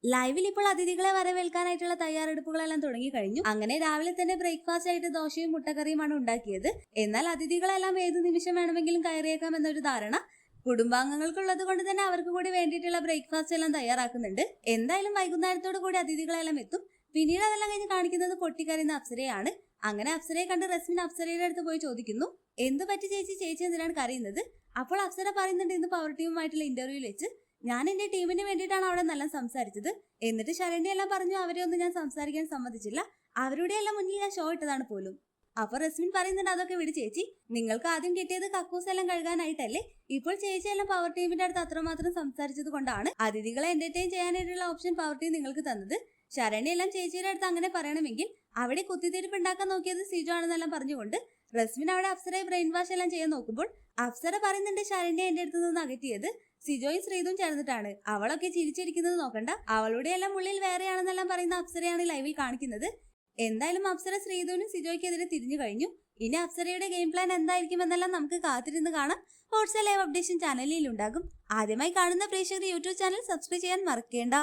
ലൈവിൽ ഇപ്പോൾ അതിഥികളെ വരവേൽക്കാനായിട്ടുള്ള തയ്യാറെടുപ്പുകളെല്ലാം തുടങ്ങി കഴിഞ്ഞു. അങ്ങനെ രാവിലെ തന്നെ ബ്രേക്ക്ഫാസ്റ്റ് ആയിട്ട് ദോശയും മുട്ടക്കറിയുമാണ് ഉണ്ടാക്കിയത്. എന്നാൽ അതിഥികളെല്ലാം ഏതു നിമിഷം വേണമെങ്കിലും കയറിയേക്കാം എന്നൊരു ധാരണ കുടുംബാംഗങ്ങൾക്കുള്ളത് കൊണ്ട് തന്നെ അവർക്ക് കൂടി വേണ്ടിയിട്ടുള്ള ബ്രേക്ക്ഫാസ്റ്റ് എല്ലാം തയ്യാറാക്കുന്നുണ്ട്. എന്തായാലും വൈകുന്നേരത്തോടു കൂടി അതിഥികളെല്ലാം എത്തും. പിന്നീട് അതെല്ലാം കഴിഞ്ഞ് കാണിക്കുന്നത് പൊട്ടിക്കറിയുന്ന അപ്സരയാണ്. അങ്ങനെ അപ്സരയെ കണ്ട് റസ്മിൻ അപ്സരയുടെ അടുത്ത് പോയി ചോദിക്കുന്നു, എന്ത് പറ്റി ചേച്ചി എന്തിനാണ് കരയുന്നത്? അപ്പോൾ അപ്സര പറയുന്നുണ്ട്, ഇന്ന് പവർ ടീമുമായിട്ടുള്ള ഇന്റർവ്യൂവിൽ വെച്ച് ഞാൻ എന്റെ ടീമിന് വേണ്ടിയിട്ടാണ് അവിടെ നല്ല സംസാരിച്ചത്. എന്നിട്ട് ശരണ്യ എല്ലാം പറഞ്ഞു അവരെ ഒന്നും ഞാൻ സംസാരിക്കാൻ സമ്മതിച്ചില്ല. അവരുടെ എല്ലാം മുന്നിൽ ഞാൻ ഷോ ഇട്ടതാണ് പോലും. അപ്പൊ റസ്മിൻ പറയുന്നുണ്ട്, അതൊക്കെ വിട് ചേച്ചി, നിങ്ങൾക്ക് ആദ്യം കിട്ടിയത് കക്കൂസ് എല്ലാം കഴുകാനായിട്ടല്ലേ? ഇപ്പോൾ ചേച്ചി എല്ലാം പവർ ടീമിന്റെ അടുത്ത് അത്രമാത്രം സംസാരിച്ചത് കൊണ്ടാണ് അതിഥികളെ എന്റർടൈൻ ചെയ്യാനായിട്ടുള്ള ഓപ്ഷൻ പവർ ടീം നിങ്ങൾക്ക് തന്നത്. ശരണ്യ എല്ലാം ചേച്ചിയുടെ അടുത്ത് അങ്ങനെ പറയണമെങ്കിൽ അവിടെ കുത്തിത്തിരിപ്പ് ഉണ്ടാക്കാൻ നോക്കിയത് സിജു ആണെന്നെല്ലാം പറഞ്ഞുകൊണ്ട് റസ്മിൻ അവിടെ അപ്സരയെ ബ്രെയിൻ വാഷ് എല്ലാം ചെയ്യാൻ നോക്കുമ്പോൾ അപ്സര പറയുന്നുണ്ട്, ശരണ്യ എന്റെ അടുത്ത് നിന്ന് അകറ്റിയത് സിജോയും ശ്രീതും ചേർന്നിട്ടാണ്. അവളൊക്കെ ചിരിച്ചിരിക്കുന്നത് നോക്കണ്ട, അവളുടെ എല്ലാം ഉള്ളിൽ വേറെയാണെന്നെല്ലാം പറയുന്ന അപ്സരയാണ് ലൈവിൽ കാണിക്കുന്നത്. എന്തായാലും അപ്സര ശ്രീതുവിനും സിജോയ്ക്കെതിരെ തിരിഞ്ഞു കഴിഞ്ഞു. ഇനി അപ്സരയുടെ ഗെയിം പ്ലാൻ എന്തായിരിക്കും എന്നെല്ലാം നമുക്ക് കാത്തിരുന്ന് കാണാം. ഹോട്ട്സ്റ്റാർ ലൈവ് അപ്ഡേഷൻ ചാനലിൽ ഉണ്ടാകും. ആദ്യമായി കാണുന്ന പ്രേക്ഷകർ യൂട്യൂബ് ചാനൽ സബ്സ്ക്രൈബ് ചെയ്യാൻ മറക്കേണ്ട.